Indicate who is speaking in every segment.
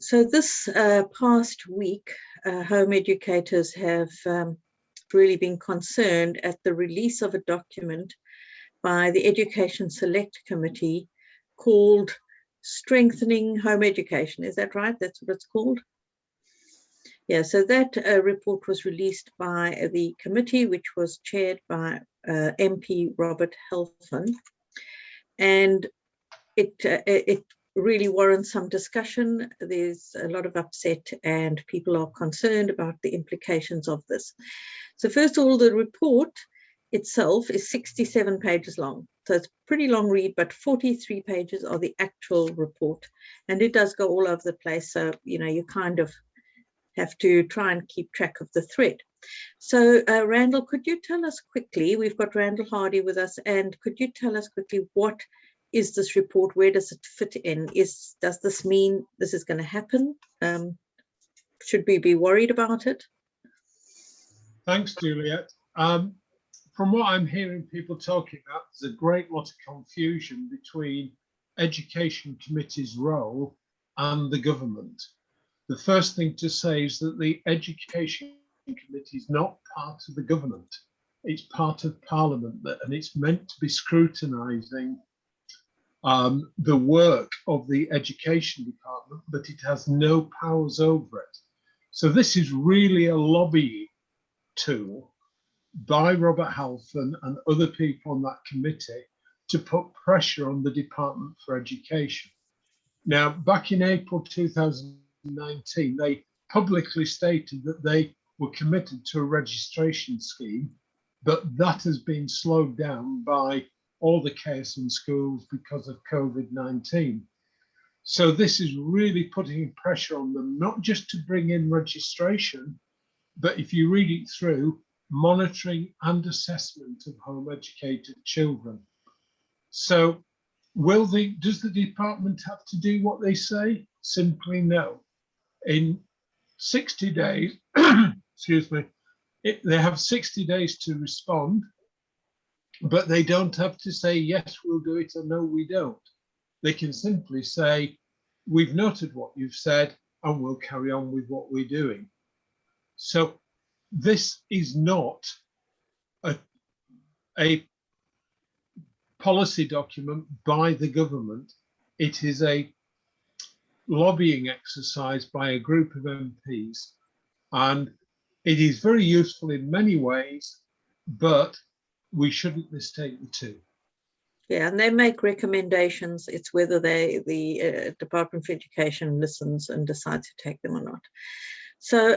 Speaker 1: So this past week, home educators have really been concerned at the release of a document by the Education Select Committee called Strengthening Home Education. Is that right? That's what it's called? Yeah, so that report was released by the committee, which was chaired by MP Robert Helfand. And it really warrants some discussion. There's a lot of upset and people are concerned about the implications of this. So first of all, the report itself is 67 pages long. So it's a pretty long read, but 43 pages are the actual report. And it does go all over the place. So, you know, you kind of have to try and keep track of the thread. So Randall, could you tell us quickly, we've got Randall Hardy with us, and could you tell us quickly what is this report? Where does it fit in? Does this mean this is going to happen? Should we be worried about it?
Speaker 2: Thanks, Juliet. From what I'm hearing people talking about, there's a great lot of confusion between Education Committee's role and the government. The first thing to say is that the Education Committee is not part of the government. It's part of Parliament, and it's meant to be scrutinising the work of the Education Department, but it has no powers over it. So this is really a lobbying tool by Robert Halfon and other people on that committee to put pressure on the Department for Education. Now, back in April 2019, they publicly stated that they were committed to a registration scheme, but that has been slowed down by all the chaos in schools because of COVID-19. So this is really putting pressure on them, not just to bring in registration, but if you read it through, monitoring and assessment of home educated children. So does the department have to do what they say? Simply no. In 60 days, excuse me, they have 60 days to respond, but they don't have to say, yes, we'll do it, or no, we don't. They can simply say, we've noted what you've said, and we'll carry on with what we're doing. So this is not a policy document by the government. It is a lobbying exercise by a group of MPs, and it is very useful in many ways, but we shouldn't mistake the two.
Speaker 1: Yeah, and they make recommendations. It's whether the Department for Education listens and decides to take them or not. So,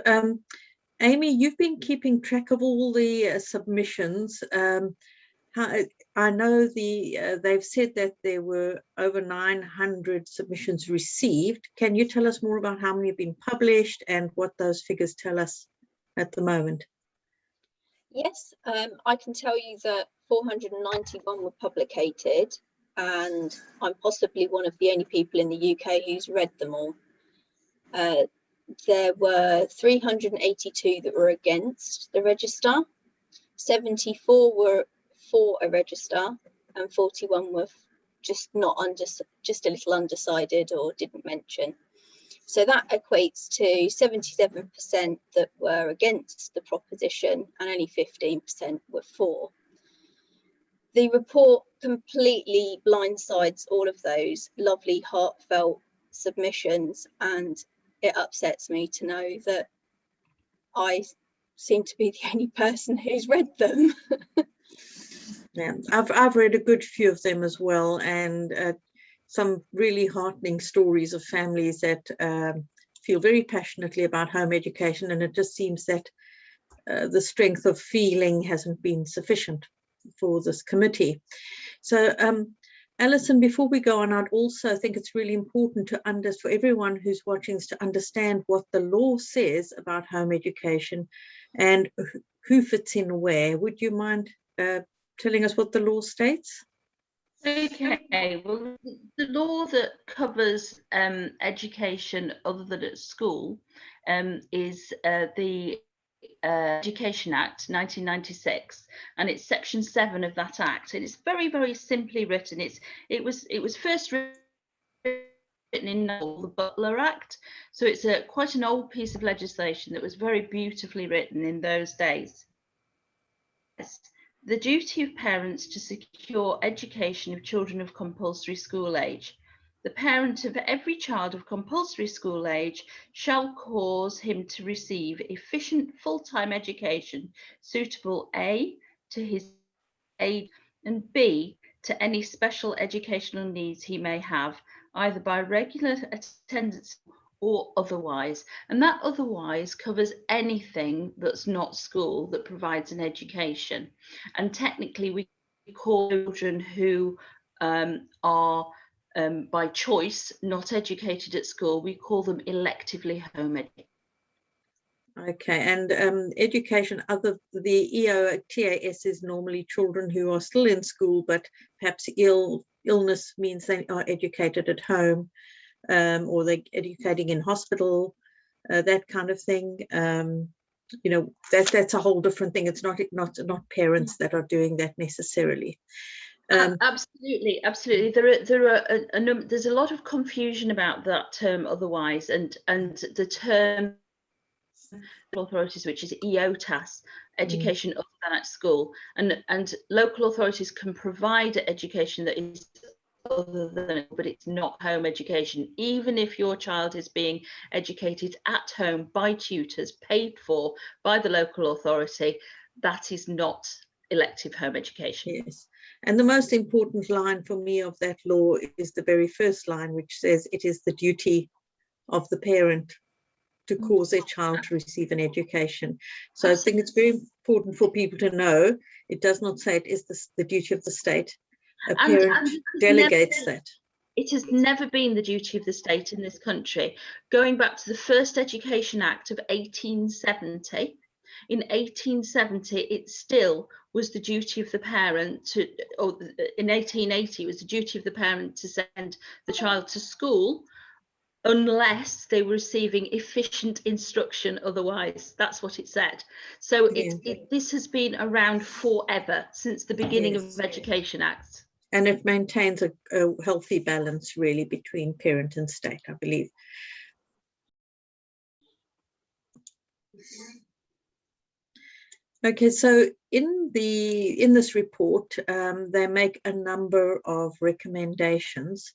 Speaker 1: Amy, you've been keeping track of all the submissions. I know they've said that there were over 900 submissions received. Can you tell us more about how many have been published and what those figures tell us at the moment?
Speaker 3: Yes, I can tell you that 491 were publicated, and I'm possibly one of the only people in the UK who's read them all. There were 382 that were against the register, 74 were for a register, and 41 were just a little undecided or didn't mention. So that equates to 77% that were against the proposition and only 15% were for. The report completely blindsides all of those lovely, heartfelt submissions, and it upsets me to know that I seem to be the only person who's read them.
Speaker 1: Yeah, I've read a good few of them as well, and some really heartening stories of families that feel very passionately about home education, and it just seems that the strength of feeling hasn't been sufficient for this committee. So Alison, before we go on, I'd also think it's really important for everyone who's watching to understand what the law says about home education and who fits in where. Would you mind telling us what the law states?
Speaker 4: Okay, well, the law that covers education other than at school is the Education Act 1996, and it's section 7 of that act, and it's very, very simply written. It was first written in the Butler Act. So it's quite an old piece of legislation that was very beautifully written in those days. The duty of parents to secure education of children of compulsory school age. The parent of every child of compulsory school age shall cause him to receive efficient full-time education suitable A, to his age, and B, to any special educational needs he may have, either by regular attendance or otherwise. And that otherwise covers anything that's not school that provides an education. And technically we call children who are by choice not educated at school, we call them electively home educated.
Speaker 1: Okay, and education, the EOTAS is normally children who are still in school, but perhaps illness means they are educated at home, or they're educating in hospital, that kind of thing. You know, that's a whole different thing. It's not parents that are doing that necessarily.
Speaker 4: Absolutely. There's a lot of confusion about that term otherwise, and the term authorities, which is EOTAS, education other than at school, and local authorities can provide education that is other than, but it's not home education. Even if your child is being educated at home by tutors paid for by the local authority, that is not elective home education.
Speaker 1: Yes, and the most important line for me of that law is the very first line, which says it is the duty of the parent to cause their child to receive an education. So I think it's very important for people to know it does not say it is the duty of the state. A parent delegates that.
Speaker 4: It has never been the duty of the state in this country. Going back to the first Education Act of 1870, in 1870, it still was the duty of the parent to, or in 1880, it was the duty of the parent to send the child to school unless they were receiving efficient instruction otherwise. That's what it said. So this has been around forever, since the beginning of Education Acts.
Speaker 1: And it maintains a healthy balance really between parent and state, I believe. Okay, so in this report, they make a number of recommendations,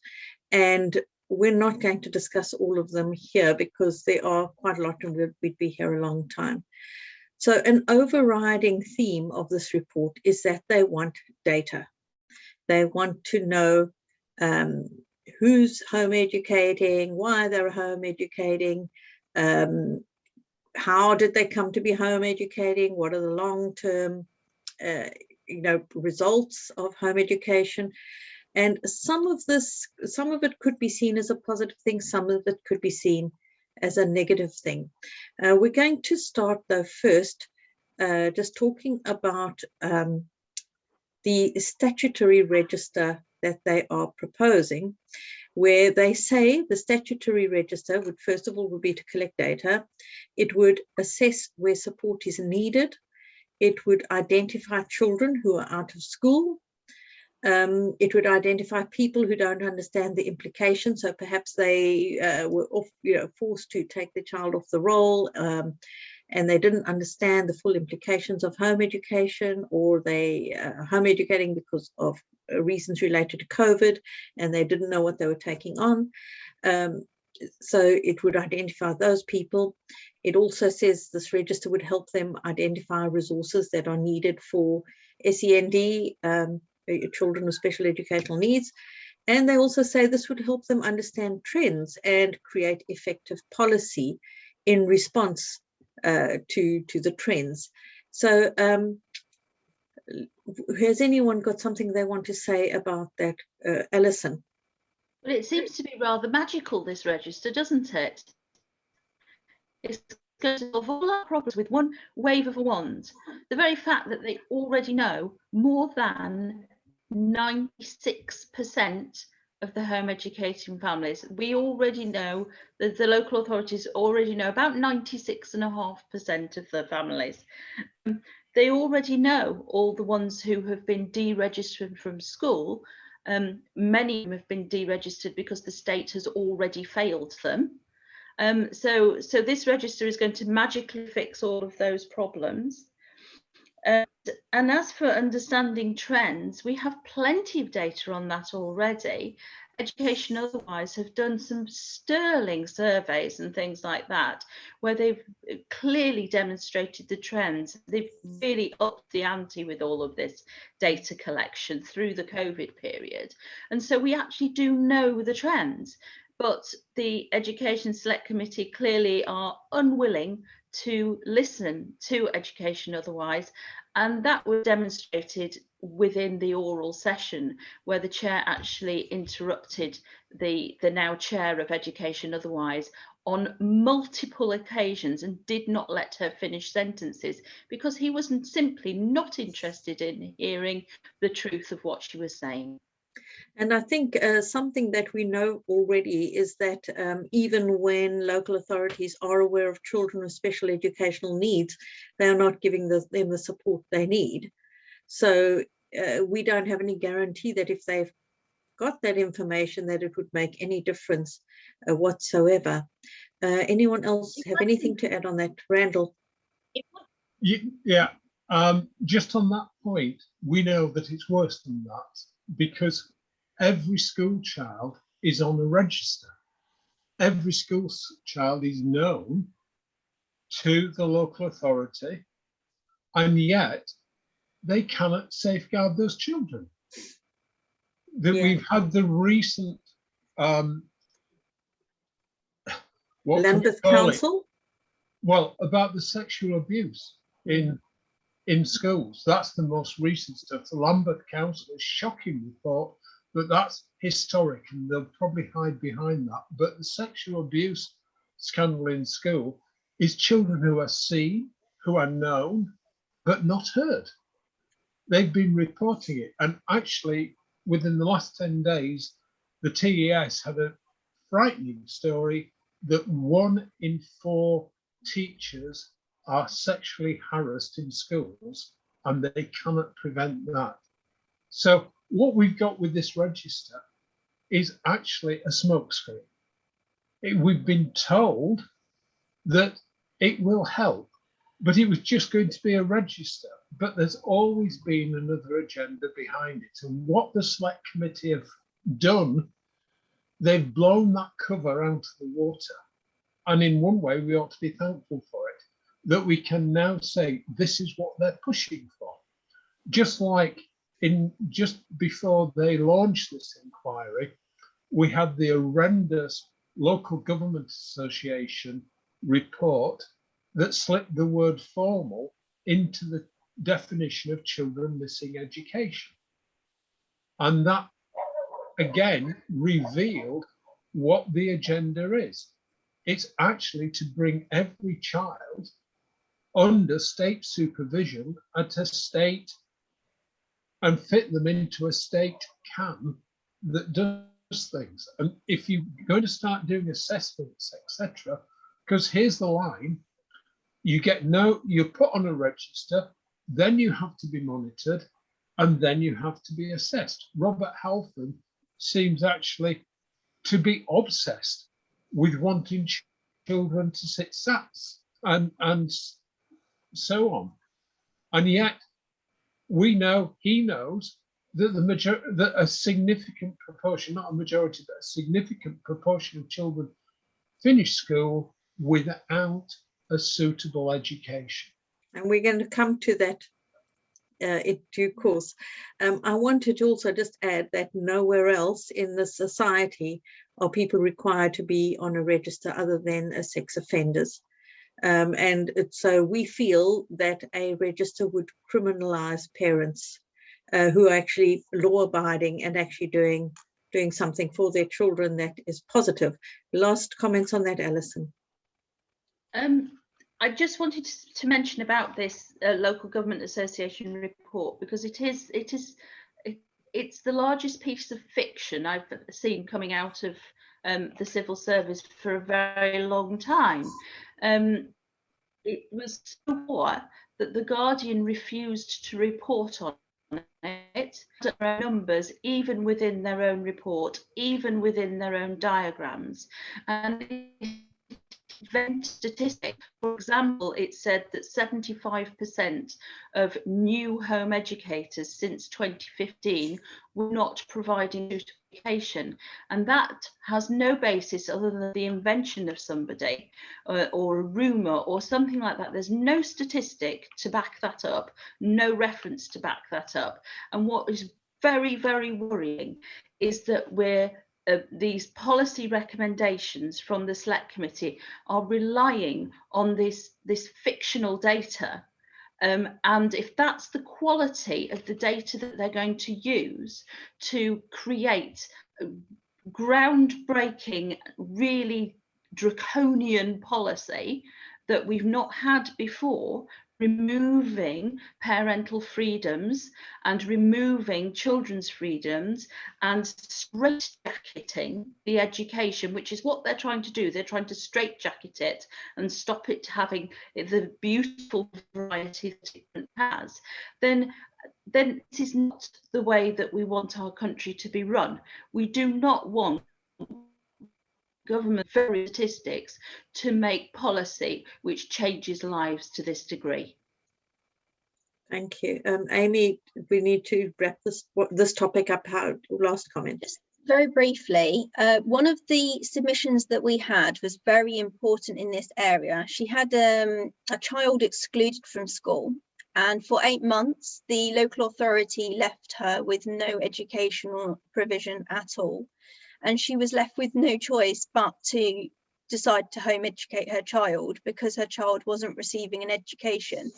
Speaker 1: and we're not going to discuss all of them here because there are quite a lot and we'd be here a long time. So an overriding theme of this report is that they want data. They want to know who's home educating, why they're home educating, how did they come to be home educating, what are the long-term results of home education. And some of it could be seen as a positive thing, some of it could be seen as a negative thing. We're going to start though first just talking about the statutory register that they are proposing, where they say the statutory register would first of all would be to collect data. It would assess where support is needed. It would identify children who are out of school. It would identify people who don't understand the implications. So perhaps they were forced to take the child off the roll, and they didn't understand the full implications of home education, or they home educating because of reasons related to COVID, and they didn't know what they were taking on. So it would identify those people. It also says this register would help them identify resources that are needed for SEND, children with special educational needs. And they also say this would help them understand trends and create effective policy in response to the trends. So has anyone got something they want to say about that, Alison?
Speaker 4: Well, it seems to be rather magical, this register, doesn't it? It's going to solve all our problems with one wave of a wand. The very fact that they already know more than 96% of the home educating families. We already know that the local authorities already know about 96.5% of the families. They already know all the ones who have been deregistered from school, Many of them have been deregistered because the state has already failed them. So this register is going to magically fix all of those problems. And as for understanding trends, we have plenty of data on that already. Education Otherwise have done some sterling surveys and things like that, where they've clearly demonstrated the trends. They've really upped the ante with all of this data collection through the COVID period. And so we actually do know the trends, but the Education Select Committee clearly are unwilling to listen to Education Otherwise, and that was demonstrated within the oral session, where the chair actually interrupted the now chair of Education Otherwise on multiple occasions and did not let her finish sentences because he was simply not interested in hearing the truth of what she was saying.
Speaker 1: And I think something that we know already is that even when local authorities are aware of children with special educational needs, they are not giving them the support they need. So we don't have any guarantee that if they've got that information, that it would make any difference whatsoever. Anyone else have anything to add on that? Randall?
Speaker 2: Yeah, just on that point, we know that it's worse than that because every school child is on a register. Every school child is known to the local authority, and yet they cannot safeguard those children. That we've had the recent
Speaker 1: Lambeth Council?
Speaker 2: Well, about the sexual abuse in schools. That's the most recent stuff. The Lambeth Council is shocking report, but that's historic and they'll probably hide behind that. But the sexual abuse scandal in school is children who are seen, who are known, but not heard. They've been reporting it. And actually, within the last 10 days, the TES had a frightening story that 1 in 4 teachers are sexually harassed in schools and they cannot prevent that. So what we've got with this register is actually a smokescreen. We've been told that it will help, but it was just going to be a register. But there's always been another agenda behind it. And what the Select Committee have done, they've blown that cover out of the water. And in one way, we ought to be thankful for it, that we can now say this is what they're pushing for. Just like just before they launched this inquiry, we had the horrendous Local Government Association report that slipped the word formal into the definition of children missing education. And that, again, revealed what the agenda is. It's actually to bring every child under state supervision at a state and fit them into a state CAM that does things. And if you're going to start doing assessments, etc., because here's the line, you're put on a register, then you have to be monitored, and then you have to be assessed. Robert Halfon seems actually to be obsessed with wanting children to sit SATs and so on. And yet we know, he knows, that that a significant proportion, not a majority, but a significant proportion of children finish school without a suitable education.
Speaker 1: And we're going to come to that in due course. I wanted to also just add that nowhere else in the society are people required to be on a register other than as sex offenders. And so we feel that a register would criminalize parents who are actually law-abiding and actually doing something for their children that is positive. Last comments on that, Alison?
Speaker 4: I just wanted to mention about this Local Government Association report, because it's the largest piece of fiction I've seen coming out of the civil service for a very long time. It was so poor that The Guardian refused to report on it, their numbers, even within their own report, even within their own diagrams. And statistic, for example, it said that 75% of new home educators since 2015 were not providing suitable education, and that has no basis other than the invention of somebody or a rumour or something like that. There's no statistic to back that up, no reference to back that up. And what is very, very worrying is that these policy recommendations from the Select Committee are relying on this fictional data. And if that's the quality of the data that they're going to use to create groundbreaking, really draconian policy that we've not had before, removing parental freedoms and removing children's freedoms and straitjacketing the education, which is what they're trying to do. They're trying to straitjacket it and stop it having the beautiful variety that it has. Then this is not the way that we want our country to be run. We do not want government statistics to make policy which changes lives to this degree.
Speaker 1: Thank you. Amy, we need to wrap this topic up. Last comment.
Speaker 3: Just very briefly, one of the submissions that we had was very important in this area. She had a child excluded from school, and for 8 months, the local authority left her with no educational provision at all. And she was left with no choice but to decide to home educate her child because her child wasn't receiving an education.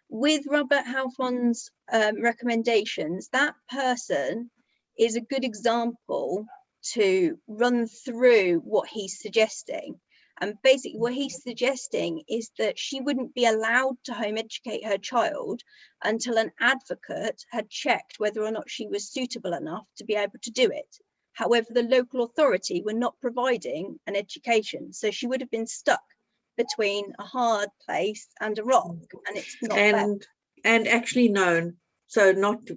Speaker 3: With Robert Halfon's recommendations, that person is a good example to run through what he's suggesting. And basically what he's suggesting is that she wouldn't be allowed to home educate her child until an advocate had checked whether or not she was suitable enough to be able to do it. However, the local authority were not providing an education, so she would have been stuck between a hard place and a rock, and it's not fair.
Speaker 1: And actually known, so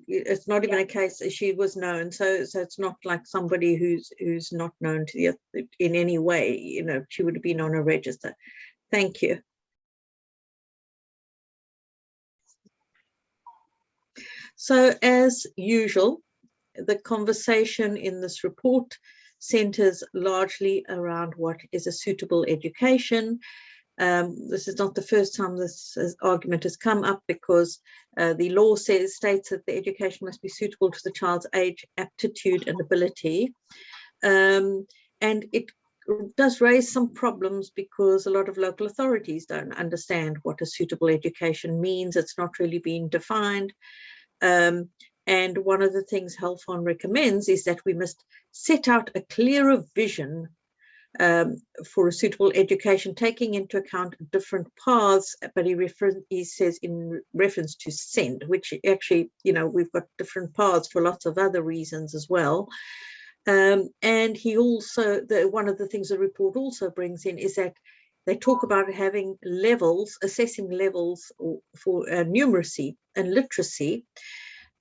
Speaker 1: it's not even a case that she was known, so it's not like somebody who's not known to the in any way. You know, she would have been on a register. Thank you. So as usual, the conversation in this report centers largely around what is a suitable education. This is not the first time this argument has come up, because the law states that the education must be suitable to the child's age, aptitude and ability. And it does raise some problems because a lot of local authorities don't understand what a suitable education means. It's not really been defined. And one of the things Halfon recommends is that we must set out a clearer vision for a suitable education, taking into account different paths, but he says in reference to SEND, which actually, you know, we've got different paths for lots of other reasons as well. And he also, one of the things the report also brings in is that they talk about having levels, assessing levels for numeracy and literacy.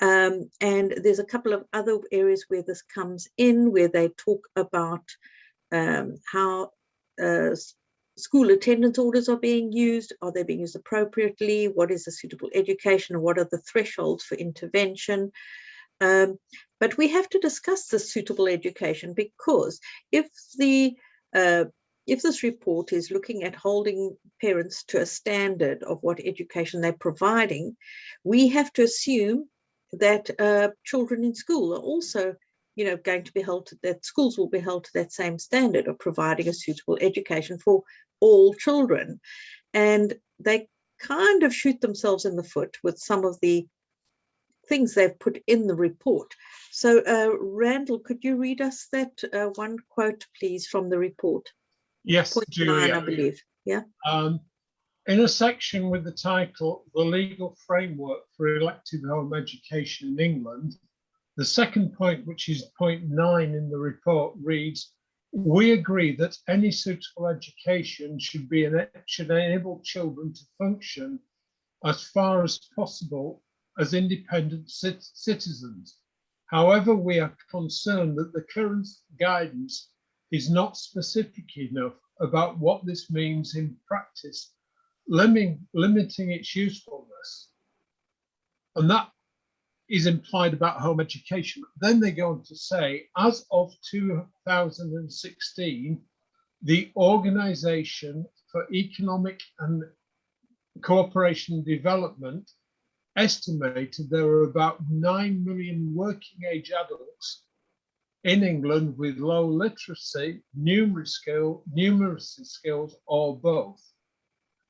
Speaker 1: And there's a couple of other areas where this comes in, where they talk about how school attendance orders are being used. Are they being used appropriately? What is a suitable education? What are the thresholds for intervention? But we have to discuss this suitable education, because if this report is looking at holding parents to a standard of what education they're providing, we have to assume that children in school are also, you know, going to be held to that, schools will be held to that same standard of providing a suitable education for all children. And they kind of shoot themselves in the foot with some of the things they've put in the report. So Randall, could you read us that one quote, please, from the report?
Speaker 2: Yes,
Speaker 1: Point
Speaker 2: Julia.
Speaker 1: 9, I believe. Yeah.
Speaker 2: In a section with the title, The Legal Framework for Elective Home Education in England, the second point, which is point 9 in the report, reads, "We agree that any suitable education should enable children to function as far as possible as independent citizens. However, we are concerned that the current guidance is not specific enough about what this means in practice, limiting its usefulness. And that is implied about home education. Then they go on to say, as of 2016, the Organization for Economic and Cooperation and Development estimated there were about 9 million working age adults in England with low literacy, numeracy skills, or both.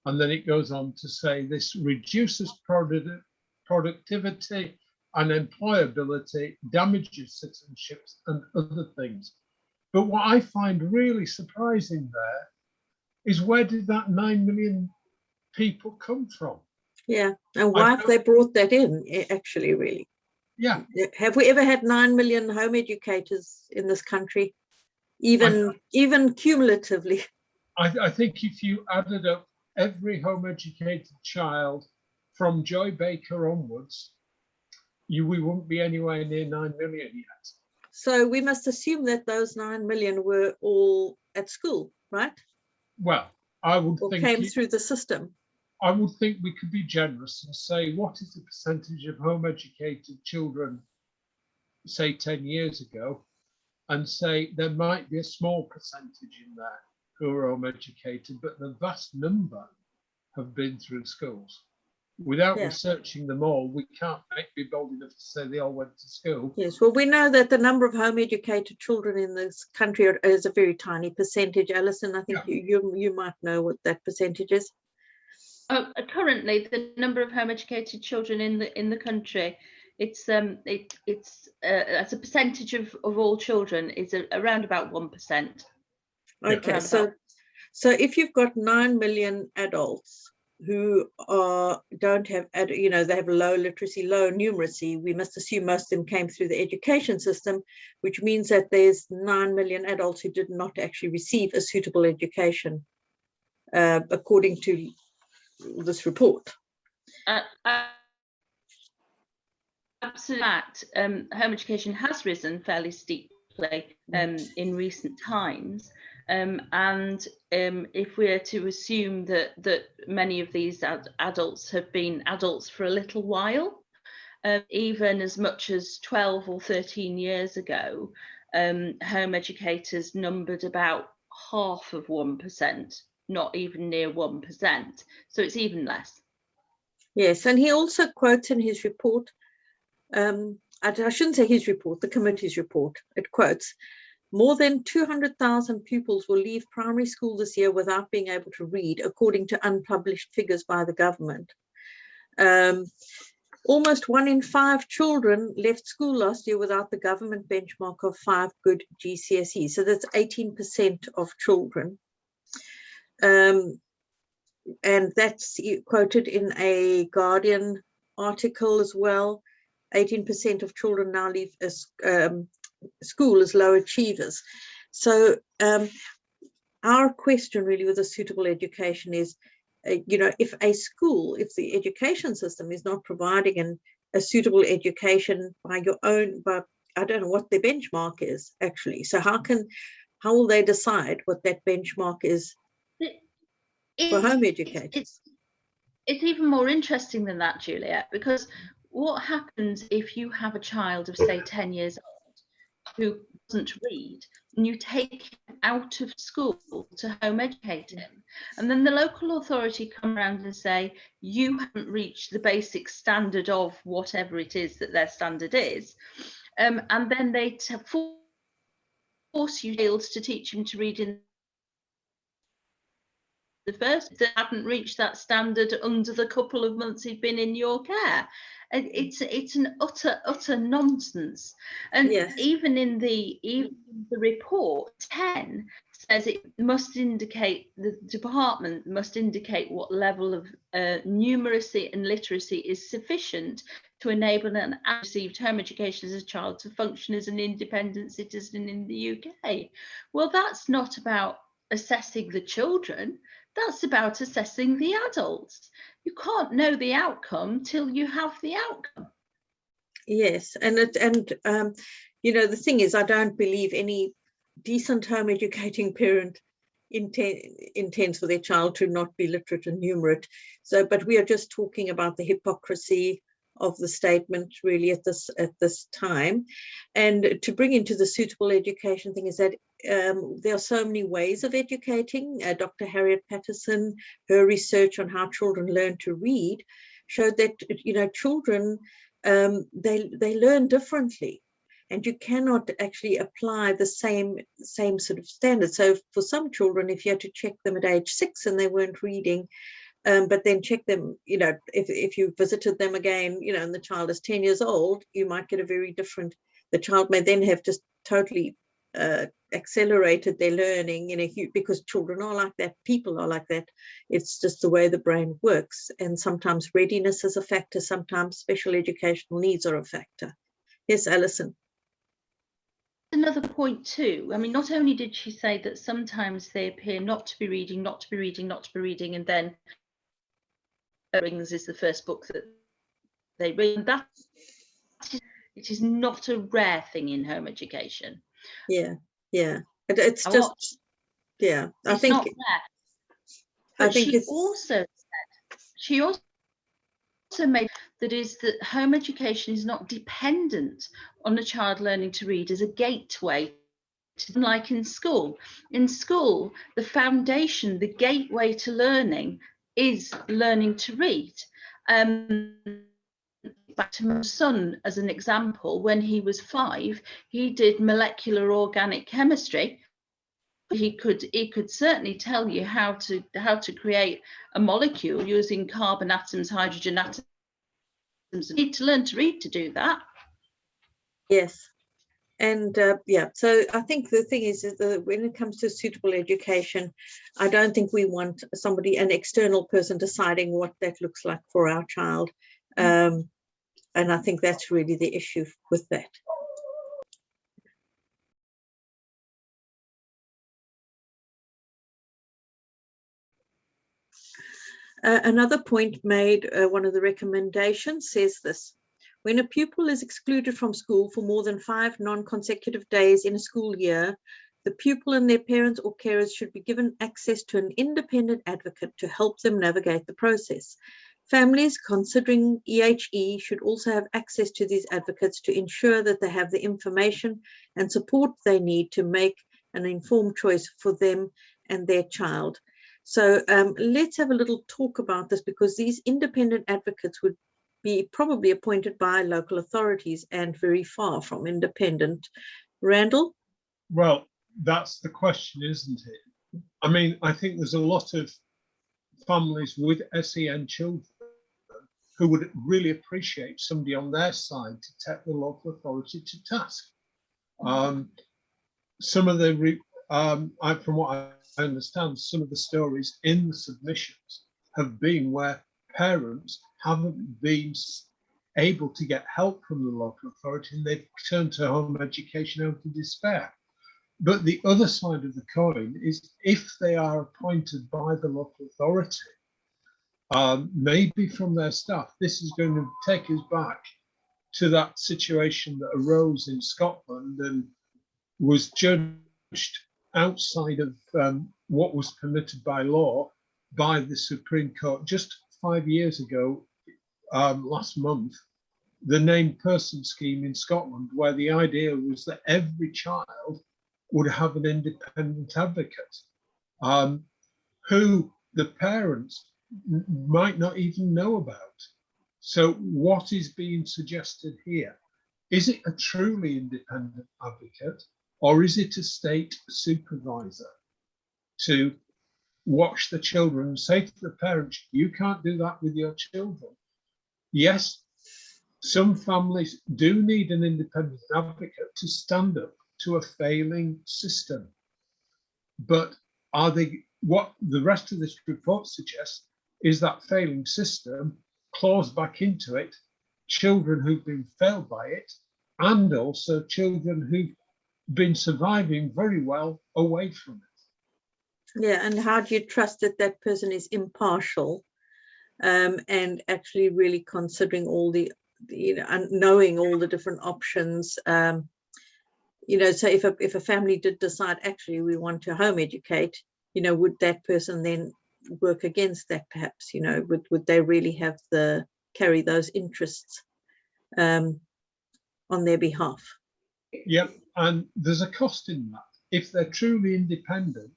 Speaker 2: And then it goes on to say this reduces productivity and employability, damages citizenships and other things. But what I find really surprising there is, where did that 9 million people come from?
Speaker 1: Yeah, and why have they brought that in, actually, really?
Speaker 2: Yeah.
Speaker 1: Have we ever had 9 million home educators in this country, even cumulatively?
Speaker 2: I think if you added up every home educated child from Joy Baker onwards, we wouldn't be anywhere near 9 million yet.
Speaker 1: So we must assume that those 9 million were all at school, right?
Speaker 2: Well, I would think
Speaker 1: came through the system.
Speaker 2: I would think we could be generous and say, what is the percentage of home educated children, say 10 years ago, and say there might be a small percentage in there who are home educated, but the vast number have been through schools. Without researching them all, we can't be bold enough to say they all went to school.
Speaker 1: Yes, well, we know that the number of home educated children in this country is a very tiny percentage. Alison, I think you might know what that percentage is.
Speaker 4: Currently, the number of home educated children in the country, it's as a percentage of all children, is around about 1%.
Speaker 1: Okay, so if you've got 9 million adults who don't have, they have low literacy, low numeracy, we must assume most of them came through the education system, which means that there's 9 million adults who did not actually receive a suitable education, according to this report.
Speaker 4: Absolutely. Home education has risen fairly steeply in recent times. And if we're to assume that many of these adults have been adults for a little while, even as much as 12 or 13 years ago, home educators numbered about half of 1%, not even near 1%. So it's even less.
Speaker 1: Yes, and he also quotes in his report, I shouldn't say his report, the committee's report, it quotes, more than 200,000 pupils will leave primary school this year without being able to read, according to unpublished figures by the government. Almost 1 in 5 children left school last year without the government benchmark of 5 good GCSE. So that's 18% of children. And that's quoted in a Guardian article as well. 18% of children now leave school as low achievers. So our question really with a suitable education is, if the education system is not providing a suitable education by I don't know what the benchmark is actually. So how will they decide what that benchmark is for home educators?
Speaker 4: It's even more interesting than that, Juliet, because what happens if you have a child of, say, 10 years old who doesn't read, and you take him out of school to home educate him, and then the local authority come around and say, you haven't reached the basic standard of whatever it is that their standard is, and then they force you to teach him to read in the first, that hadn't reached that standard under the couple of months he'd been in your care. It's an utter nonsense. And even in the report 10 says it must indicate, the department must indicate what level of numeracy and literacy is sufficient to enable an received home education as a child to function as an independent citizen in the UK. Well, that's not about assessing the children. That's about assessing the adults. you can't know the outcome till you have the outcome.
Speaker 1: Yes, and you know, the thing is, I don't believe any decent home educating parent intends for their child to not be literate and numerate. So, but we are just talking about the hypocrisy of the statement really at this time. And to bring into the suitable education thing is that there are so many ways of educating. Dr. Harriet Patterson, her research on how children learn to read showed that, you know, children, they learn differently, and you cannot actually apply the same sort of standards. So for some children, if you had to check them at age 6 and they weren't reading, but then check them, you know, if you visited them again, you know, and the child is 10 years old, you might get a very different, the child may then have just totally accelerated their learning, you know, because children are like that, people are like that. It's just the way the brain works. And sometimes readiness is a factor, sometimes special educational needs are a factor. Yes, Alison.
Speaker 4: Another point too. I mean, not only did she say that sometimes they appear not to be reading, and then Rings is the first book that they read. It is not a rare thing in home education.
Speaker 1: Yeah, it's just, yeah, I think
Speaker 4: not rare. But she also made that home education is not dependent on a child learning to read as a gateway, like in school. In school, the foundation, the gateway to learning is learning to read. Back to my son as an example, when he was 5, he did molecular organic chemistry. He could certainly tell you how to create a molecule using carbon atoms, hydrogen atoms. You need to learn to read to do that.
Speaker 1: Yes. And yeah, so I think the thing is that when it comes to suitable education, I don't think we want somebody, an external person, deciding what that looks like for our child. And I think that's really the issue with that. Another point made, one of the recommendations says this: when a pupil is excluded from school for more than 5 non-consecutive days in a school year, the pupil and their parents or carers should be given access to an independent advocate to help them navigate the process. Families considering EHE should also have access to these advocates to ensure that they have the information and support they need to make an informed choice for them and their child. So let's have a little talk about this, because these independent advocates would be probably appointed by local authorities and very far from independent. Randall?
Speaker 2: Well, that's the question, isn't it? I mean, I think there's a lot of families with SEN children who would really appreciate somebody on their side to take the local authority to task. Some of the, from what I understand, some of the stories in the submissions have been where parents haven't been able to get help from the local authority and they've turned to home education out of despair. But the other side of the coin is if they are appointed by the local authority, maybe from their staff, this is going to take us back to that situation that arose in Scotland and was judged outside of what was permitted by law by the Supreme Court just 5 years ago, last month, the named person scheme in Scotland, where the idea was that every child would have an independent advocate who the parents might not even know about. So what is being suggested here? Is it a truly independent advocate, or is it a state supervisor to watch the children and say to the parents, you can't do that with your children? Yes, some families do need an independent advocate to stand up to a failing system. But are they, what the rest of this report suggests is that failing system claws back into it children who've been failed by it, and also children who've been surviving very well away from it.
Speaker 1: Yeah, and how do you trust that that person is impartial? and actually really considering all the, you know, and knowing all the different options. You know, so if a family did decide actually we want to home educate, you know, would that person then work against that perhaps? You know, would they really have carry those interests on their behalf?
Speaker 2: Yep, and there's a cost in that. If they're truly independent,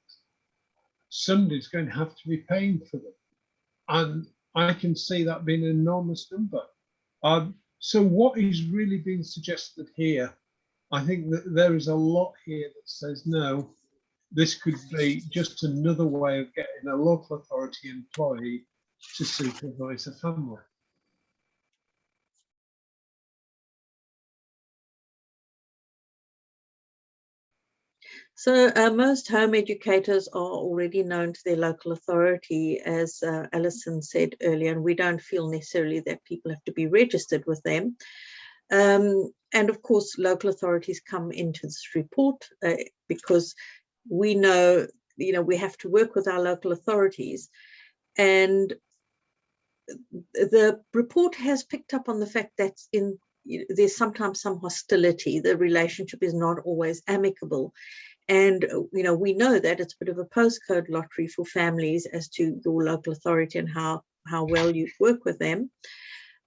Speaker 2: somebody's going to have to be paying for them, and I can see that being an enormous number. So what is really being suggested here? I think that there is a lot here that says no, this could be just another way of getting a local authority employee to supervise a family.
Speaker 1: So most home educators are already known to their local authority, as Alison said earlier, and we don't feel necessarily that people have to be registered with them. And of course, local authorities come into this report because we know, you know, we have to work with our local authorities. And the report has picked up on the fact that there's sometimes some hostility. The relationship is not always amicable. And, you know, we know that it's a bit of a postcode lottery for families as to your local authority and how well you work with them.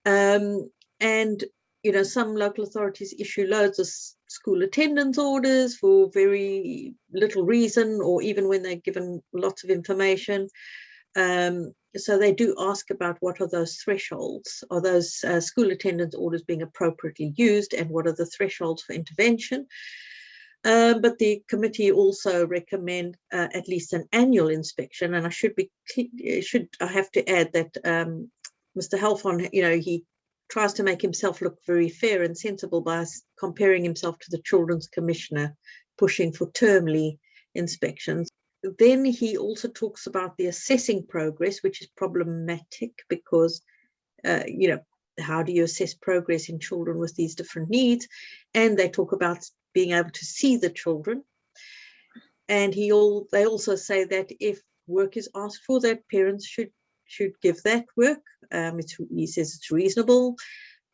Speaker 1: And, you know, some local authorities issue loads of school attendance orders for very little reason, or even when they're given lots of information. So they do ask about what are those thresholds? Are those school attendance orders being appropriately used, and what are the thresholds for intervention? But the committee also recommend at least an annual inspection. And I have to add that Mr. Halfon, you know, he tries to make himself look very fair and sensible by comparing himself to the Children's Commissioner, pushing for termly inspections. Then he also talks about the assessing progress, which is problematic because, you know, how do you assess progress in children with these different needs? And they talk about being able to see the children. And they also say that if work is asked for, that parents should give that work. He says it's reasonable.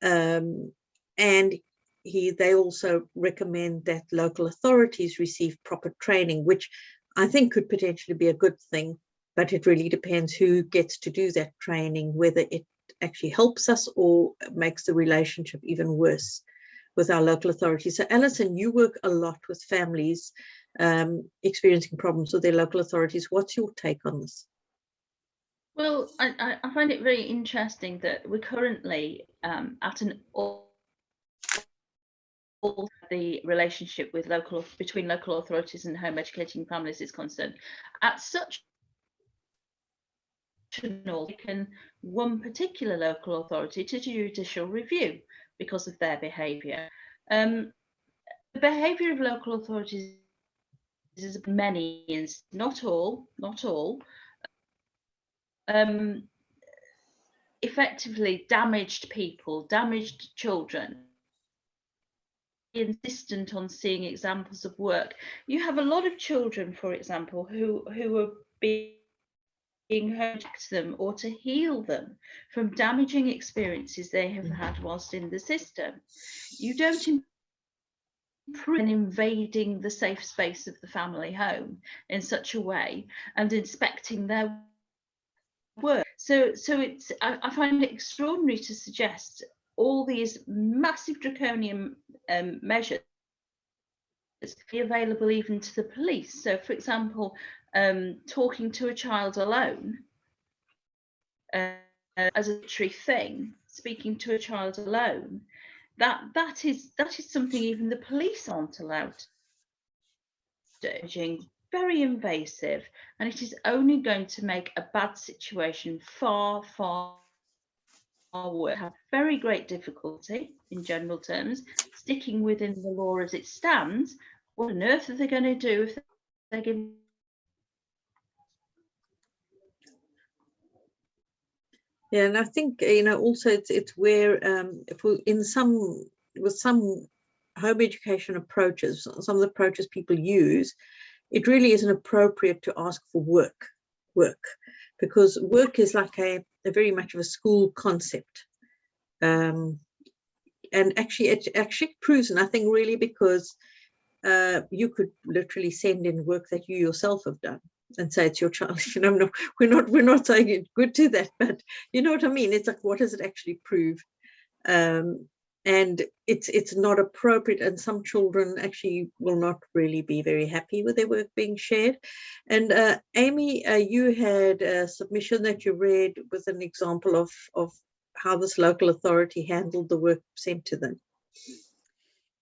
Speaker 1: And they also recommend that local authorities receive proper training, which I think could potentially be a good thing, but it really depends who gets to do that training, whether it actually helps us or makes the relationship even worse with our local authorities. So Alison, you work a lot with families experiencing problems with their local authorities. What's your take on this?
Speaker 4: Well, I find it very interesting that we're currently at an the relationship with between local authorities and home educating families is concerned. At such taken one particular local authority to judicial review because of their behaviour. The behaviour of local authorities is many, not all, effectively damaged people, damaged children. Insistent on seeing examples of work. You have a lot of children, for example, who are being home to them or to heal them from damaging experiences they have had whilst in the system. You don't improve in invading the safe space of the family home in such a way and inspecting their work. So it's I find it extraordinary to suggest all these massive draconian measures be available even to the police. So, for example, talking to a child alone as a true thing, speaking to a child alone, that is something even the police aren't allowed to do. Very invasive, and it is only going to make a bad situation far worse. Have very great difficulty in general terms sticking within the law as it stands. What on earth are they going to do if they're given?
Speaker 1: Yeah, and I think, you know, also it's where with some home education approaches, some of the approaches people use, it really isn't appropriate to ask for work, because work is like very much of a school concept. And actually, it actually proves nothing really, because you could literally send in work that you yourself have done and say it's your child. You know, we're not saying it good to that, but you know what I mean. It's like, what does it actually prove? And it's not appropriate, and some children actually will not really be very happy with their work being shared. And Amy, you had a submission that you read with an example of how this local authority handled the work sent to them.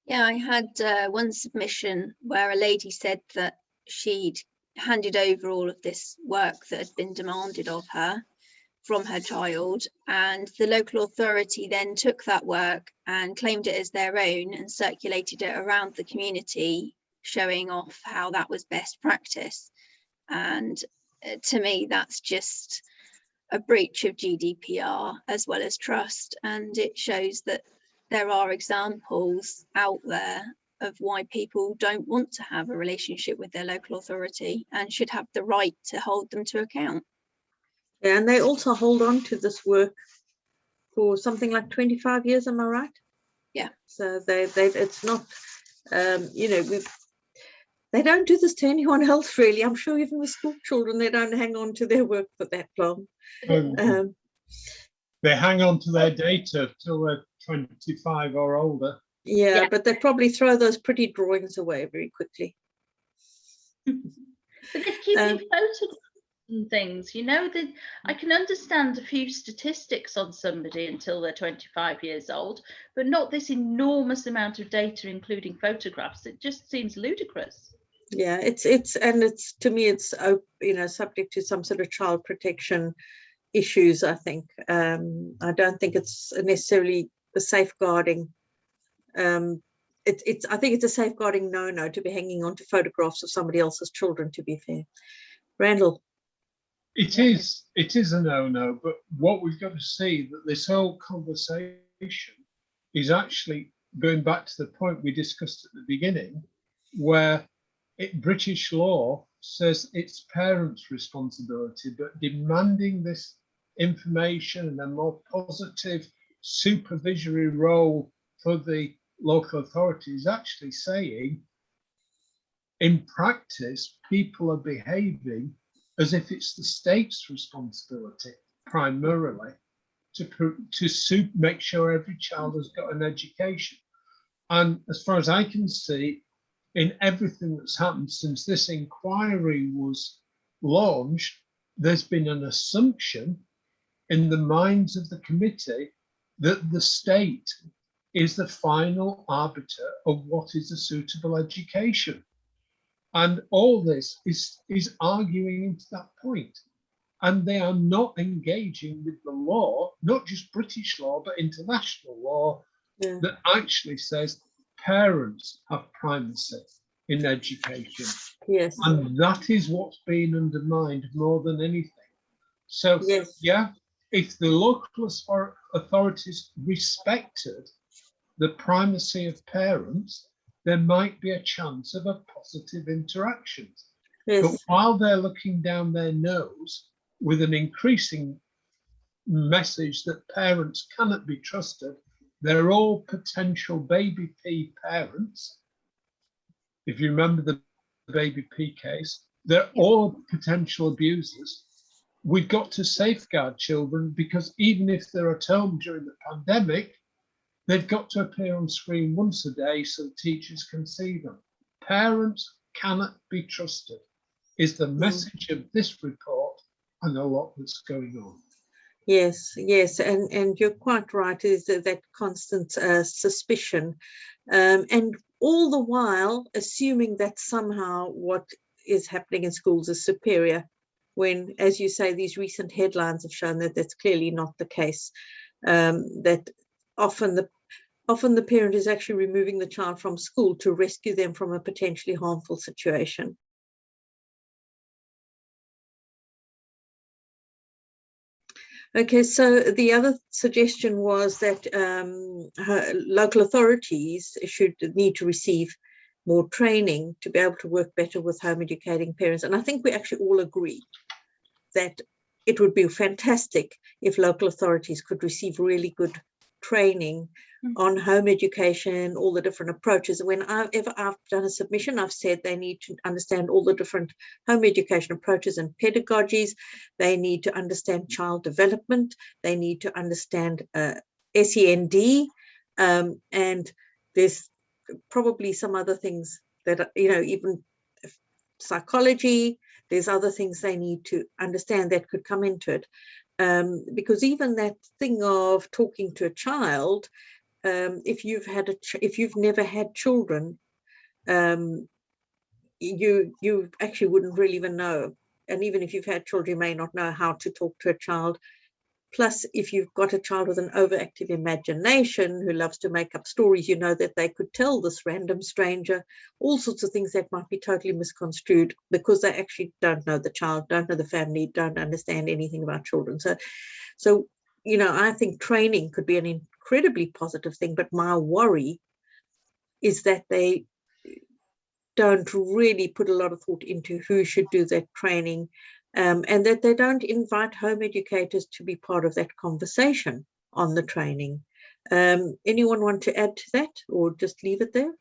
Speaker 3: Yeah, I had one submission where a lady said that she'd handed over all of this work that had been demanded of her from her child, and the local authority then took that work and claimed it as their own and circulated it around the community, showing off how that was best practice. And to me, that's just a breach of GDPR as well as trust, and it shows that there are examples out there of why people don't want to have a relationship with their local authority and should have the right to hold them to account.
Speaker 1: Yeah, and they also hold on to this work for something like 25 years, am I right?
Speaker 3: Yeah.
Speaker 1: So it's not, you know, they don't do this to anyone else really. I'm sure even with school children, they don't hang on to their work for that long.
Speaker 2: They hang on to their data till they're 25 or older.
Speaker 1: Yeah, but they probably throw those pretty drawings away very quickly.
Speaker 4: But they're keeping photographs and things, you know, that I can understand a few statistics on somebody until they're 25 years old, but not this enormous amount of data, including photographs. It just seems ludicrous.
Speaker 1: Yeah, it's to me, it's, you know, subject to some sort of child protection issues, I think. I don't think it's necessarily a safeguarding. I think it's a safeguarding no to be hanging on to photographs of somebody else's children, to be fair. Randall.
Speaker 2: It is a no, but what we've got to see that this whole conversation is actually going back to the point we discussed at the beginning, where British law says it's parents' responsibility, but demanding this information and a more positive supervisory role for the local authorities, actually saying in practice people are behaving as if it's the state's responsibility primarily to make sure every child has got an education. And as far as I can see, in everything that's happened since this inquiry was launched, there's been an assumption in the minds of the committee that the state is the final arbiter of what is a suitable education. And all this is arguing into that point. And they are not engaging with the law, not just British law, but international law that actually says parents have primacy in education.
Speaker 1: Yes.
Speaker 2: And that is what's been undermined more than anything. So, yeah, if the local authorities respected the primacy of parents, there might be a chance of a positive interaction.
Speaker 1: Yes.
Speaker 2: But while they're looking down their nose with an increasing message that parents cannot be trusted, they're all potential baby P parents. If you remember the baby P case, they're all potential abusers. We've got to safeguard children, because even if they're at home during the pandemic, they've got to appear on screen once a day so teachers can see them. Parents cannot be trusted, is the message of this report and a lot that's going on.
Speaker 1: Yes, and you're quite right, is that constant suspicion, and all the while assuming that somehow what is happening in schools is superior, when, as you say, these recent headlines have shown that that's clearly not the case, that often the parent is actually removing the child from school to rescue them from a potentially harmful situation. Okay, so the other suggestion was that local authorities should need to receive more training to be able to work better with home educating parents. And I think we actually all agree that it would be fantastic if local authorities could receive really good training on home education, all the different approaches. Whenever I've done a submission, I've said they need to understand all the different home education approaches and pedagogies. They need to understand child development. They need to understand SEND, and there's probably some other things that, even psychology, there's other things they need to understand that could come into it. Because even that thing of talking to a child, if you've never had children, you actually wouldn't really even know. And even if you've had children, you may not know how to talk to a child. Plus, if you've got a child with an overactive imagination who loves to make up stories, you know that they could tell this random stranger all sorts of things that might be totally misconstrued because they actually don't know the child, don't know the family, don't understand anything about children. So I think training could be an incredibly positive thing, but my worry is that they don't really put a lot of thought into who should do that training. And that they don't invite home educators to be part of that conversation on the training. Anyone want to add to that, or just leave it there?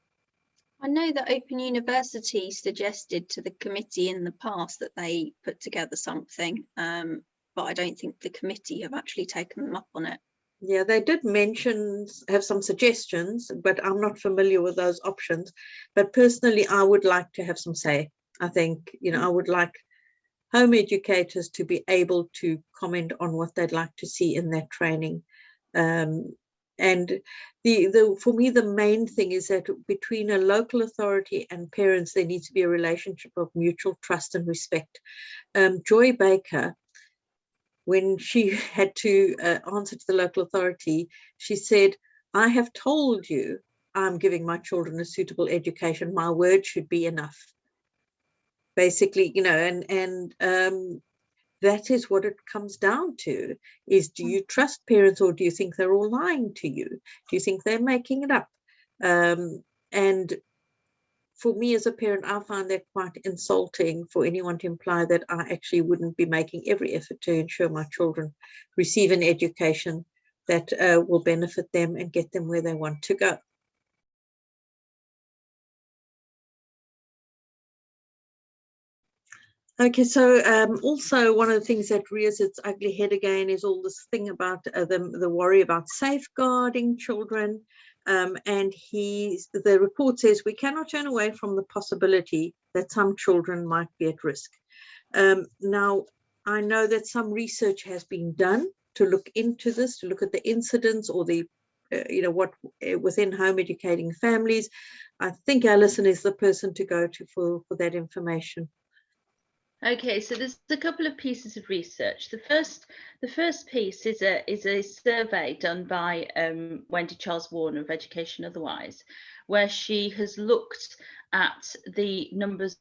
Speaker 3: I know that Open University suggested to the committee in the past that they put together something, but I don't think the committee have actually taken them up on it.
Speaker 1: Yeah, they did have some suggestions, but I'm not familiar with those options. But personally, I would like to have some say. I think, I would like home educators to be able to comment on what they'd like to see in that training. And for me, the main thing is that between a local authority and parents, there needs to be a relationship of mutual trust and respect. Joy Baker, when she had to answer to the local authority, she said, "I have told you I'm giving my children a suitable education. My word should be enough." Basically, and that is what it comes down to, is do you trust parents, or do you think they're all lying to you? Do you think they're making it up? And for me as a parent, I find that quite insulting for anyone to imply that I actually wouldn't be making every effort to ensure my children receive an education that will benefit them and get them where they want to go. Okay, so also one of the things that rears its ugly head again is all this thing about the worry about safeguarding children. And the report says we cannot turn away from the possibility that some children might be at risk. Now, I know that some research has been done to look into this, to look at the incidents or the what within home educating families. I think Alison is the person to go to for that information.
Speaker 4: Okay, so there's a couple of pieces of research. The first piece is a survey done by Wendy Charles Warner of Education Otherwise, where she has looked at the numbers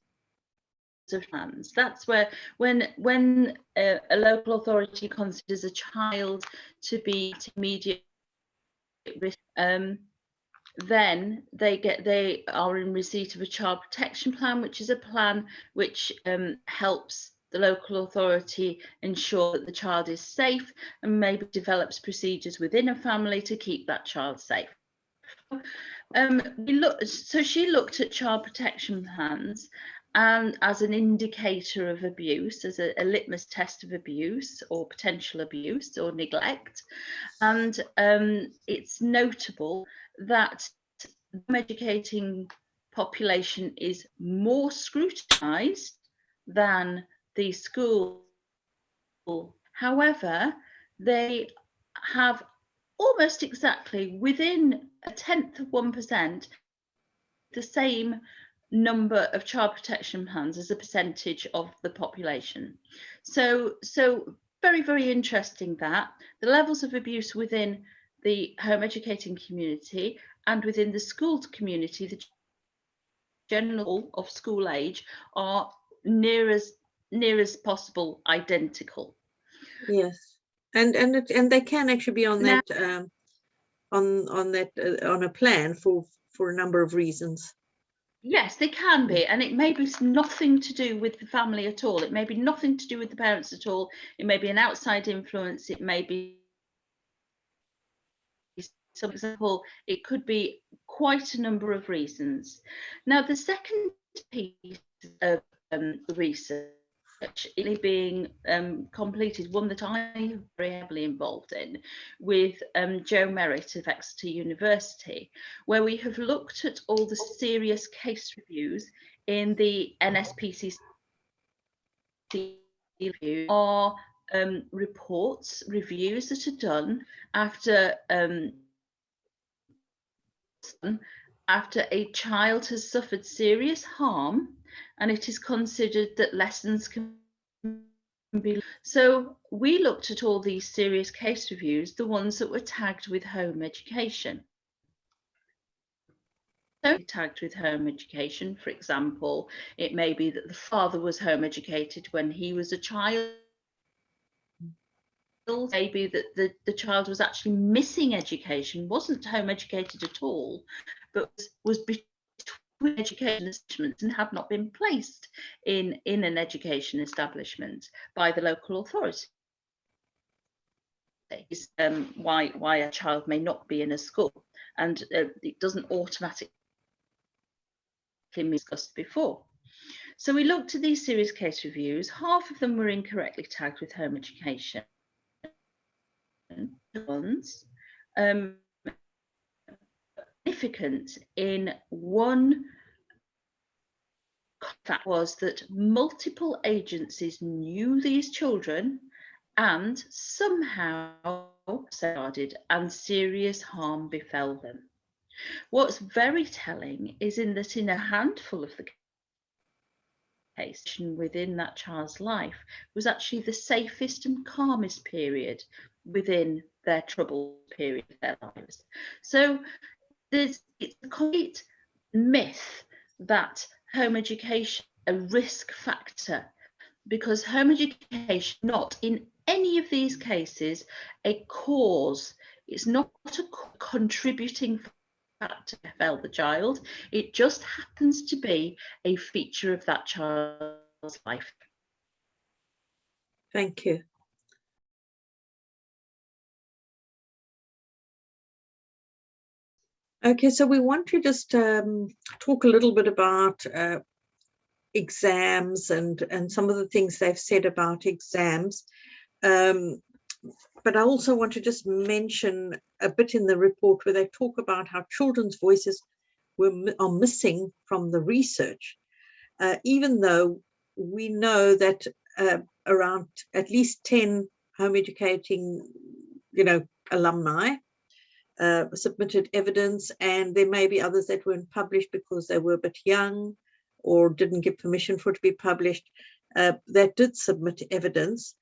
Speaker 4: of hands. That's where when a local authority considers a child to be at immediate risk, then they are in receipt of a child protection plan, which is a plan which helps the local authority ensure that the child is safe and maybe develops procedures within a family to keep that child safe. So she looked at child protection plans and as an indicator of abuse, as a litmus test of abuse or potential abuse or neglect. And it's notable that the educating population is more scrutinised than the school. However, they have almost exactly within 1/10 of 1% the same number of child protection plans as a percentage of the population. So very, very interesting that the levels of abuse within the home educating community and within the school community, the general of school age, are near as possible identical.
Speaker 1: Yes, and they can actually be on that on a plan for a number of reasons.
Speaker 4: Yes, they can be, and it may be nothing to do with the family at all. It may be nothing to do with the parents at all. It may be an outside influence. It may be, for example, it could be quite a number of reasons. Now, the second piece of research being completed, one that I'm very heavily involved in, with Joe Merritt of Exeter University, where we have looked at all the serious case reviews in the NSPCC are reports, reviews that are done after a child has suffered serious harm, and it is considered that lessons can be. So we looked at all these serious case reviews, the ones that were tagged with home education. So tagged with home education, for example, it may be that the father was home educated when he was a child. Maybe that the child was actually missing education, wasn't home educated at all, but was between education establishments and had not been placed in an education establishment by the local authority. Why a child may not be in a school, and it doesn't automatically be discussed before. So we looked at these serious case reviews. Half of them were incorrectly tagged with home education. Ones significant in one fact was that multiple agencies knew these children and somehow safeguarded and serious harm befell them. What's very telling is in a handful of the case within that child's life was actually the safest and calmest period within their troubled period of their lives. So it's a complete myth that home education is a risk factor, because home education not in any of these cases a cause. It's not a contributing factor to befell the child. It just happens to be a feature of that child's life.
Speaker 1: Thank you. Okay, so we want to just talk a little bit about exams and some of the things they've said about exams. But I also want to just mention a bit in the report where they talk about how children's voices are missing from the research, even though we know that around at least 10 home educating, alumni submitted evidence, and there may be others that weren't published because they were a bit young or didn't give permission for it to be published, that did submit evidence.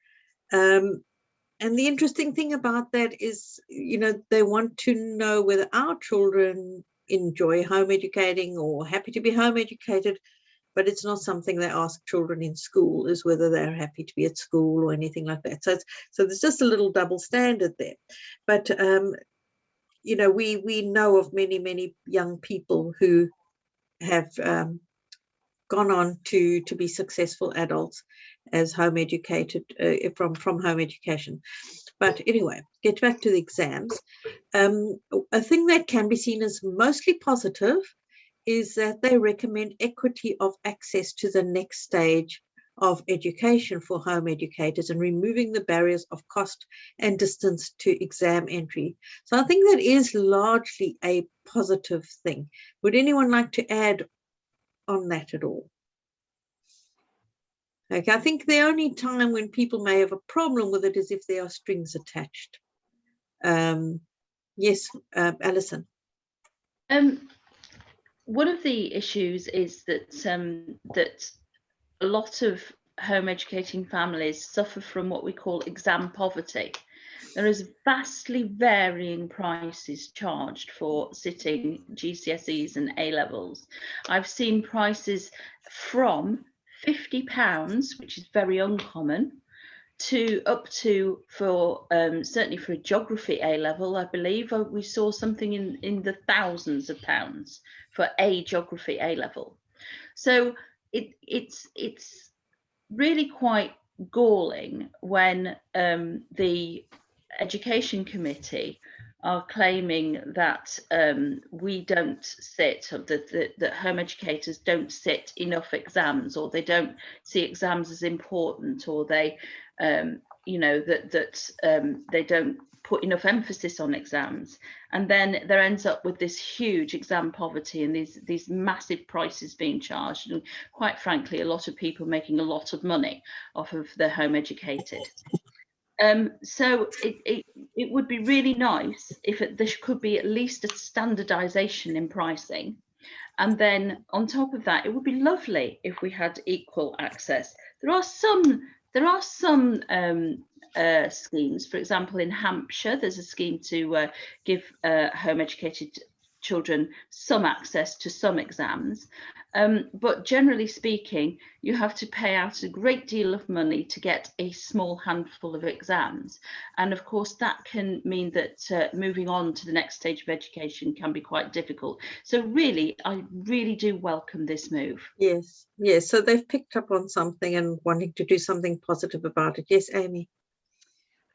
Speaker 1: And the interesting thing about that is, they want to know whether our children enjoy home educating or happy to be home educated, but it's not something they ask children in school, is whether they're happy to be at school or anything like that. So there's just a little double standard there. But we know of many young people who have gone on to be successful adults as home educated from home education. But anyway, get back to the exams. A thing that can be seen as mostly positive is that they recommend equity of access to the next stage of education for home educators and removing the barriers of cost and distance to exam entry. So I think that is largely a positive thing. Would anyone like to add on that at all? Okay, I think the only time when people may have a problem with it is if there are strings attached. Yes, Alison.
Speaker 4: One of the issues is that that a lot of home educating families suffer from what we call exam poverty. There is vastly varying prices charged for sitting GCSEs and A-levels. I've seen prices from £50, which is very uncommon, to up to, for certainly for a geography A level, I believe we saw something in the thousands of pounds for a geography A level. So it's really quite galling when the Education Committee are claiming that we don't sit, or that home educators don't sit enough exams, or they don't see exams as important, or they, you know, that they don't put enough emphasis on exams. And then there ends up with this huge exam poverty and these massive prices being charged, and quite frankly, a lot of people making a lot of money off of their home educated. So it would be really nice if there could be at least a standardization in pricing. And then on top of that, it would be lovely if we had equal access. There are some schemes. For example, in Hampshire, there's a scheme to give home educated children some access to some exams. But generally speaking, you have to pay out a great deal of money to get a small handful of exams. And of course, that can mean that moving on to the next stage of education can be quite difficult. So really, I really do welcome this move.
Speaker 1: Yes, yes. So they've picked up on something and wanting to do something positive about it. Yes, Amy.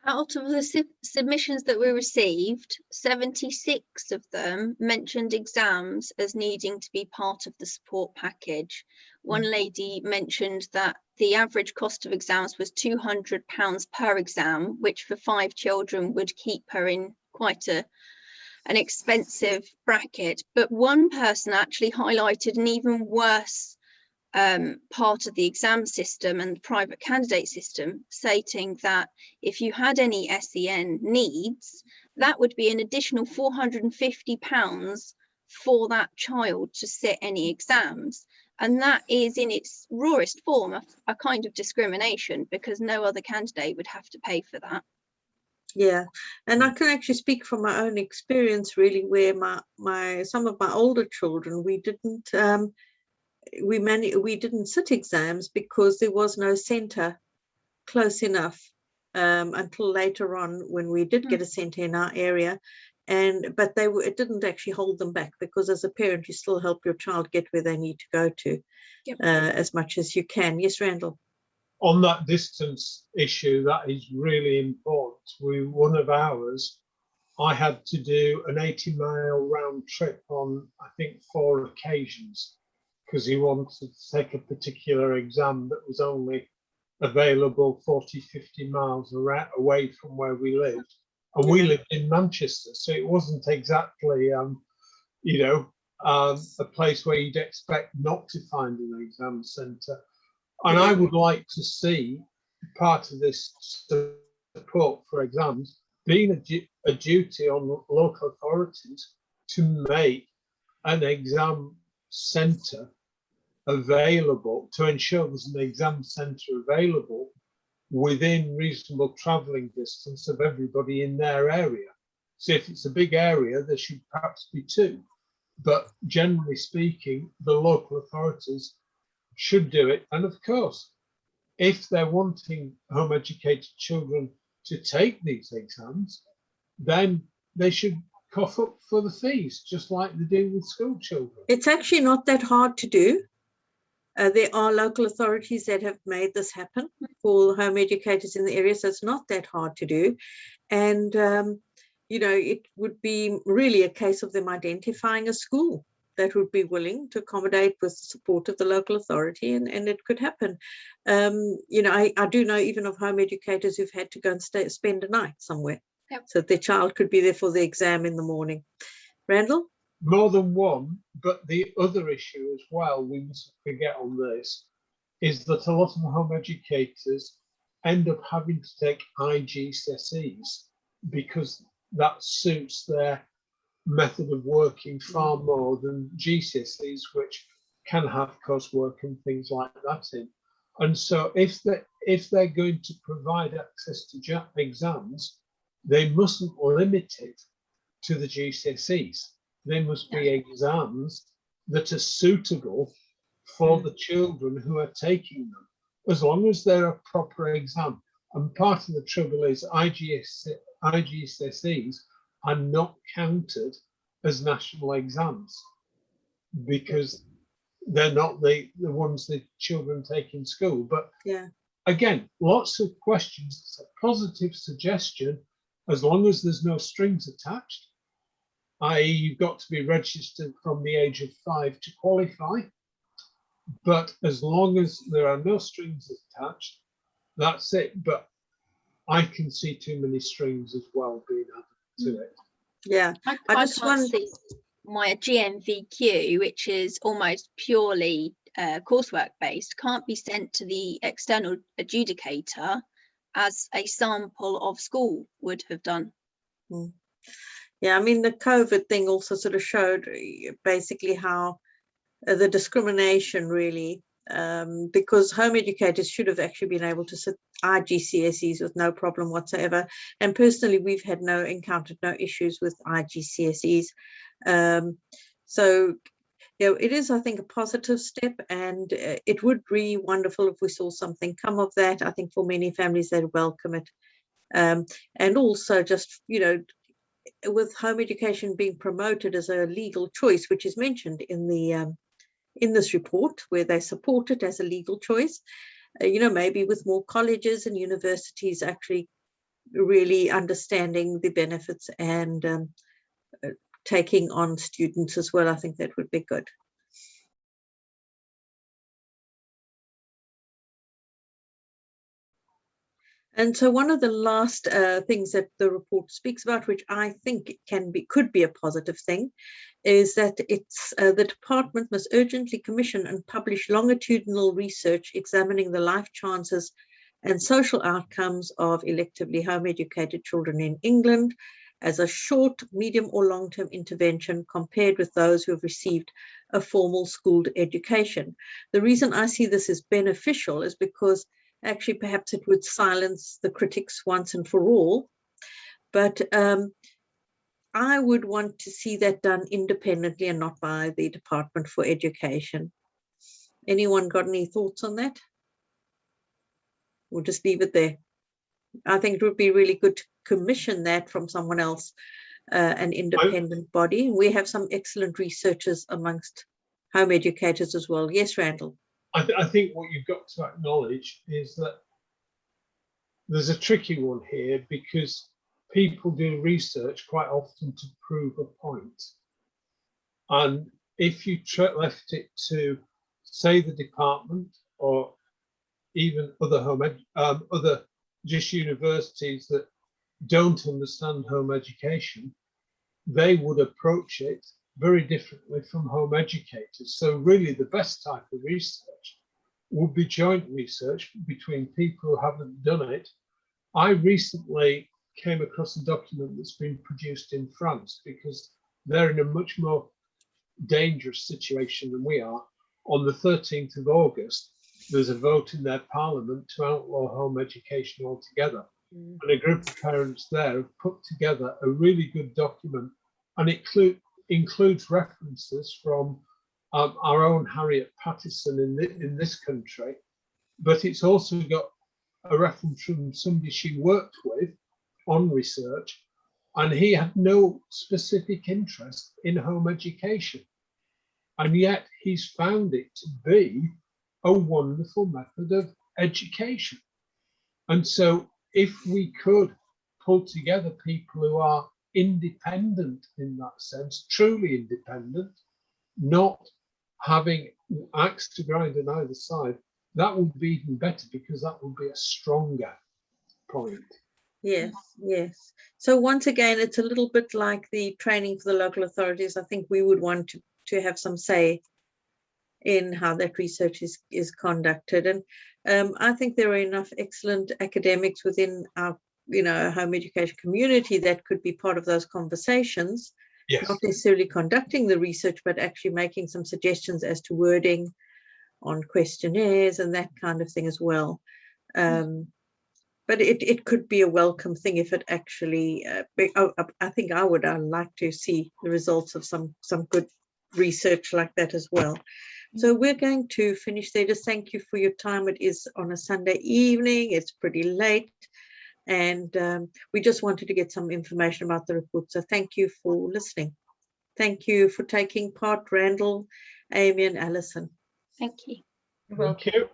Speaker 3: Out of the submissions that we received, 76 of them mentioned exams as needing to be part of the support package. One lady mentioned that the average cost of exams was £200 per exam, which for 5 children would keep her in quite an expensive bracket. But one person actually highlighted an even worse part of the exam system and the private candidate system, stating that if you had any SEN needs, that would be an additional £450 for that child to sit any exams. And that is, in its rawest form, a kind of discrimination, because no other candidate would have to pay for that.
Speaker 1: Yeah, and I can actually speak from my own experience, really, where some of my older children, we didn't sit exams because there was no centre close enough until later on when we did get a centre in our area. But it didn't actually hold them back, because as a parent you still help your child get where they need to go to. Yep. As much as you can. Yes, Randall.
Speaker 2: On that distance issue, that is really important. One of ours, I had to do an 80-mile round trip on, I think, 4 occasions, because he wanted to take a particular exam that was only available 40, 50 miles away from where we lived. And we lived in Manchester, so it wasn't exactly, a place where you'd expect not to find an exam centre. And I would like to see part of this support for exams being a duty on local authorities to make an exam centre available, to ensure there's an exam centre available within reasonable travelling distance of everybody in their area. So if it's a big area, there should perhaps be 2. But generally speaking, the local authorities should do it. And of course, if they're wanting home educated children to take these exams, then they should cough up for the fees, just like they do with school children.
Speaker 1: It's actually not that hard to do. There are local authorities that have made this happen for home educators in the area, so it's not that hard to do. And, it would be really a case of them identifying a school that would be willing to accommodate with the support of the local authority, and it could happen. I do know even of home educators who've had to go and spend a night somewhere. Yep. So their child could be there for the exam in the morning. Randall?
Speaker 2: More than one, but the other issue as well, we mustn't forget on this, is that a lot of home educators end up having to take IGCSEs because that suits their method of working far more than GCSEs, which can have coursework and things like that in. And so if they're going to provide access to exams, they mustn't limit it to the GCSEs. They must be exams that are suitable for the children who are taking them, as long as they're a proper exam. And part of the trouble is IGCSEs are not counted as national exams because they're not the ones that children take in school. But
Speaker 1: Yeah.
Speaker 2: again, lots of questions. It's a positive suggestion as long as there's no strings attached, i.e. you've got to be registered from the age of 5 to qualify. But as long as there are no strings attached, that's it. But I can see too many strings as well being added to it.
Speaker 1: Yeah.
Speaker 3: I
Speaker 1: just
Speaker 3: can't
Speaker 1: want
Speaker 3: see my GMVQ, which is almost purely coursework based, can't be sent to the external adjudicator as a sample of school would have done.
Speaker 1: Yeah, I mean, the COVID thing also sort of showed basically how the discrimination really, because home educators should have actually been able to sit IGCSEs with no problem whatsoever. And personally, we've had encountered no issues with IGCSEs. So, you know, it is, I think, a positive step, and it would be wonderful if we saw something come of that. I think for many families, they'd welcome it. And also just, you know, with home education being promoted as a legal choice, which is mentioned in the in this report, where they support it as a legal choice, you know, maybe with more colleges and universities actually really understanding the benefits and taking on students as well, I think that would be good. And so one of the last things that the report speaks about, which I think could be a positive thing, is that it's the department must urgently commission and publish longitudinal research examining the life chances and social outcomes of electively home educated children in England as a short, medium or long-term intervention compared with those who have received a formal schooled education. The reason I see this as beneficial is because actually perhaps it would silence the critics once and for all, but I would want to see that done independently and not by the Department for Education. Anyone got any thoughts on that? We'll just leave it there. I think it would be really good to commission that from someone else, an independent body. We have some excellent researchers amongst home educators as well. Yes, Randall.
Speaker 2: I think what you've got to acknowledge is that there's a tricky one here, because people do research quite often to prove a point. And if you left it to, say, the department or even other other just universities that don't understand home education, they would approach it very differently from home educators. So really the best type of research would be joint research between people who haven't done it. I recently came across a document that's been produced in France, because they're in a much more dangerous situation than we are. On the 13th of August, there's a vote in their parliament to outlaw home education altogether. And a group of parents there have put together a really good document, and it includes references from our own Harriet Pattison in this country, but it's also got a reference from somebody she worked with on research, and he had no specific interest in home education. And yet he's found it to be a wonderful method of education. And so if we could pull together people who are independent in that sense, truly independent, not having axe to grind on either side, that would be even better, because that would be a stronger point.
Speaker 1: Yes, yes. So once again, it's a little bit like the training for the local authorities. I think we would want to have some say in how that research is conducted. And I think there are enough excellent academics within our, you know, home education community that could be part of those conversations.
Speaker 2: Yes.
Speaker 1: Not necessarily conducting the research, but actually making some suggestions as to wording on questionnaires and that kind of thing as well. But it could be a welcome thing if it actually, I think I'd like to see the results of some good research like that as well. So we're going to finish there. Just thank you for your time. It is on a Sunday evening. It's pretty late. And we just wanted to get some information about the report. So thank you for listening. Thank you for taking part, Randall, Amy and Alison.
Speaker 3: Thank you.
Speaker 4: You're
Speaker 2: Thank
Speaker 4: welcome.
Speaker 2: you.